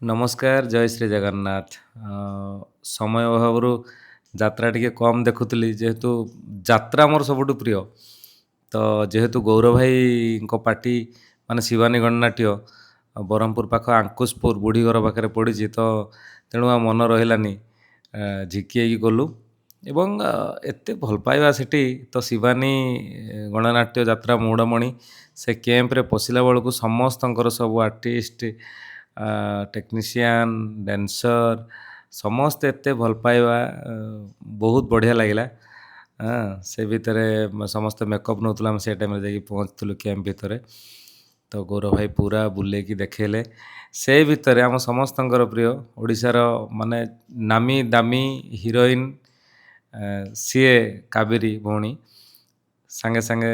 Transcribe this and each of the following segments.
ନମସ୍କାର, ଜୟ ଶ୍ରୀ ଜଗନ୍ନାଥ। ସମୟ ଅଭାବରୁ ଯାତ୍ରା ଟିକେ କମ୍ ଦେଖୁଥିଲି, ଯେହେତୁ ଯାତ୍ରା ମୋର ସବୁଠୁ ପ୍ରିୟ। ତ ଯେହେତୁ ଗୌରବ ଭାଇଙ୍କ ପାର୍ଟି ମାନେ ଶିବାନୀ ଗଣନାଟ୍ୟ ବ୍ରହ୍ମପୁର ପାଖ ଆଙ୍କୁଶପୁର ବୁଢ଼ୀଘର ପାଖରେ ପଡ଼ିଛି, ତ ତେଣୁ ଆଉ ମନ ରହିଲାନି, ଝିକି ହେଇକି ଗଲୁ। ଏବଂ ଏତେ ଭଲ ପାଇବା ସେଠି, ତ ଶିବାନୀ ଗଣନାଟ୍ୟ ଯାତ୍ରା ମୌଡ଼ମଣି ସେ କ୍ୟାମ୍ପରେ ପଶିଲା ବେଳକୁ ସମସ୍ତଙ୍କର ସବୁ ଆର୍ଟିଷ୍ଟ, ଟେକ୍ନିସିଆନ୍, ଡ୍ୟାନ୍ସର ସମସ୍ତେ ଏତେ ଭଲ ପାଇବା, ବହୁତ ବଢ଼ିଆ ଲାଗିଲା। ସେ ଭିତରେ ସମସ୍ତେ ମେକଅପ୍ ନେଉଥିଲୁ, ଆମେ ସେ ଟାଇମ୍ରେ ଯାଇକି ପହଞ୍ଚିଥିଲୁ କ୍ୟାମ୍ପ ଭିତରେ। ତ ଗୌରବ ଭାଇ ପୁରା ବୁଲେଇକି ଦେଖେଇଲେ। ସେ ଭିତରେ ଆମ ସମସ୍ତଙ୍କର ପ୍ରିୟ ଓଡ଼ିଶାର ମାନେ ନାମୀ ଦାମୀ ହିରୋଇନ୍, ସିଏ କାବେରୀ ଭଉଣୀ। ସାଙ୍ଗେ ସାଙ୍ଗେ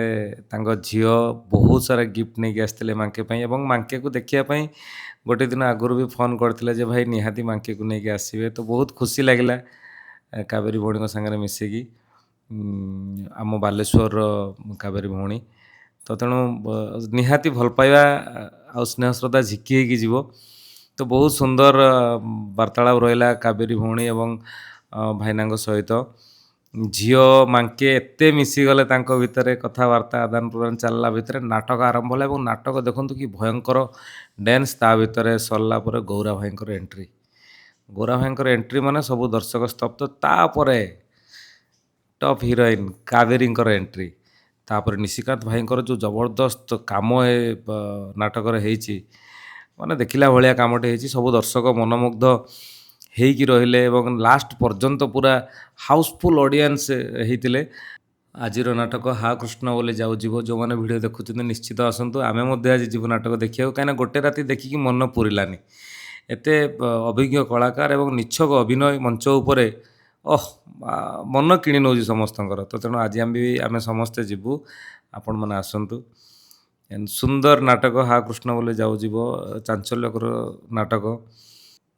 ତାଙ୍କ ଝିଅ ବହୁତ ସାରା ଗିଫ୍ଟ ନେଇକି ଆସିଥିଲେ ମାଙ୍କେ ପାଇଁ, ଏବଂ ମାଙ୍କେକୁ ଦେଖିବା ପାଇଁ ଗୋଟେ ଦିନ ଆଗରୁ ବି ଫୋନ୍ କରିଥିଲେ ଯେ ଭାଇ ନିହାତି ମାଙ୍କେକୁ ନେଇକି ଆସିବେ। ତ ବହୁତ ଖୁସି ଲାଗିଲା କାବେରୀ ଭଉଣୀଙ୍କ ସାଙ୍ଗରେ ମିଶିକି, ଆମ ବାଲେଶ୍ୱରର କାବେରୀ ଭଉଣୀ। ତ ତେଣୁ ନିହାତି ଭଲ ପାଇବା ଆଉ ସ୍ନେହ ଶ୍ରଦ୍ଧା ଝିକି ହେଇକି ଯିବ। ତ ବହୁତ ସୁନ୍ଦର ବାର୍ତ୍ତାଳାପ ରହିଲା କାବେରୀ ଭଉଣୀ ଏବଂ ଭାଇନାଙ୍କ ସହିତ। ଝିଅ ମାଙ୍କେ ଏତେ ମିଶିଗଲେ, ତାଙ୍କ ଭିତରେ କଥାବାର୍ତ୍ତା ଆଦାନ ପ୍ରଦାନ ଚାଲିଲା ଭିତରେ ନାଟକ ଆରମ୍ଭ ହେଲା। ଏବଂ ନାଟକ ଦେଖନ୍ତୁ କି ଭୟଙ୍କର ଡ୍ୟାନ୍ସ, ତା ଭିତରେ ସରିଲା ପରେ ଗୌରା ଭାଇଙ୍କର ଏଣ୍ଟ୍ରି। ଗୌରା ଭାଇଙ୍କର ଏଣ୍ଟ୍ରି ମାନେ ସବୁ ଦର୍ଶକ ସ୍ତବ୍ଧ। ତାପରେ ଟପ୍ ହିରୋଇନ୍ କାବେରୀଙ୍କର ଏଣ୍ଟ୍ରି, ତାପରେ ନିଶିକାନ୍ତ ଭାଇଙ୍କର ଯେଉଁ ଜବରଦସ୍ତ କାମ ଏ ନାଟକରେ ହେଇଛି, ମାନେ ଦେଖିଲା ଭଳିଆ କାମଟେ ହେଇଛି। ସବୁ ଦର୍ଶକ ମନମୁଗ୍ଧ ହେଇକି ରହିଲେ ଏବଂ ଲାଷ୍ଟ ପର୍ଯ୍ୟନ୍ତ ପୁରା ହାଉସଫୁଲ୍ ଅଡ଼ିଏନ୍ସ ହେଇଥିଲେ। ଆଜିର ନାଟକ ହା କୃଷ୍ଣ ବୋଲି ଯାଉ ଯିବ, ଯେଉଁମାନେ ଭିଡ଼ିଓ ଦେଖୁଛନ୍ତି ନିଶ୍ଚିତ ଆସନ୍ତୁ। ଆମେ ମଧ୍ୟ ଆଜି ଯିବୁ ନାଟକ ଦେଖିବାକୁ, କାହିଁକିନା ଗୋଟେ ରାତି ଦେଖିକି ମନ ପୁରିଲାନି। ଏତେ ଅଭିଜ୍ଞ କଳାକାର ଏବଂ ନିଚ୍ଛକ ଅଭିନୟ ମଞ୍ଚ ଉପରେ, ମନ କିଣି ନେଉଛି ସମସ୍ତଙ୍କର। ତ ତେଣୁ ଆଜି ଆମେ ସମସ୍ତେ ଯିବୁ, ଆପଣମାନେ ଆସନ୍ତୁ। ସୁନ୍ଦର ନାଟକ ହା କୃଷ୍ଣ ବୋଲି ଯାଉ ଯିବ, ଚାଞ୍ଚଲ୍ୟକର ନାଟକ।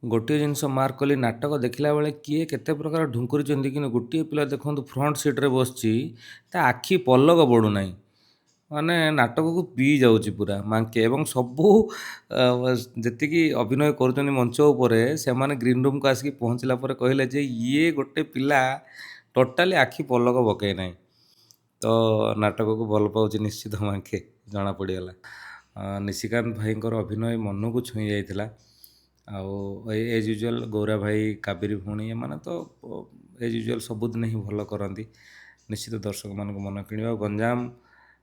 ଗୋଟିଏ ଜିନିଷ ମାର୍କ କଲି, ନାଟକ ଦେଖିଲା ବେଳେ କିଏ କେତେ ପ୍ରକାର ଢୁଙ୍କୁରିଛନ୍ତି, କିନ୍ତୁ ଗୋଟିଏ ପିଲା ଦେଖନ୍ତୁ ଫ୍ରଣ୍ଟ ସିଟ୍ରେ ବସିଛି, ତା ଆଖି ପଲକ ପଡ଼ୁନାହିଁ, ମାନେ ନାଟକକୁ ପିଇ ଯାଉଛି ପୁରା ମାଙ୍କେ। ଏବଂ ସବୁ ଯେତିକି ଅଭିନୟ କରୁଛନ୍ତି ମଞ୍ଚ ଉପରେ, ସେମାନେ ଗ୍ରୀନ୍ ରୁମ୍କୁ ଆସିକି ପହଞ୍ଚିଲା ପରେ କହିଲେ ଯେ ଇଏ ଗୋଟେ ପିଲା ଟୋଟାଲି ଆଖି ପଲକ ପକାଇ ନାହିଁ। ତ ନାଟକକୁ ଭଲ ପାଉଛି ନିଶ୍ଚିତ ମାଙ୍କେ, ଜଣା ପଡ଼ିଗଲା। ନିଶିକାନ୍ତ ଭାଇଙ୍କର ଅଭିନୟ ମନକୁ ଛୁଇଁ ଯାଇଥିଲା। ଆଉ ଏଜ୍ ୟୁଜୁଆଲ୍ ଗୌରା ଭାଇ, କାବେରୀ ଭଉଣୀ, ଏମାନେ ତ ଏଜ୍ ୟୁଜୁଆଲ୍ ସବୁଦିନ ହିଁ ଭଲ କରନ୍ତି। ନିଶ୍ଚିତ ଦର୍ଶକମାନଙ୍କୁ ମନ କିଣିବା। ଆଉ ଗଞ୍ଜାମ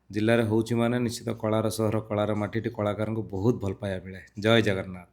ଜିଲ୍ଲାରେ ହେଉଛି ମାନେ ନିଶ୍ଚିତ କଳାର ସହର, କଳାର ମାଟି, ଏଠି କଳାକାରଙ୍କୁ ବହୁତ ଭଲ ପାଇବା ମିଳେ। ଜୟ ଜଗନ୍ନାଥ।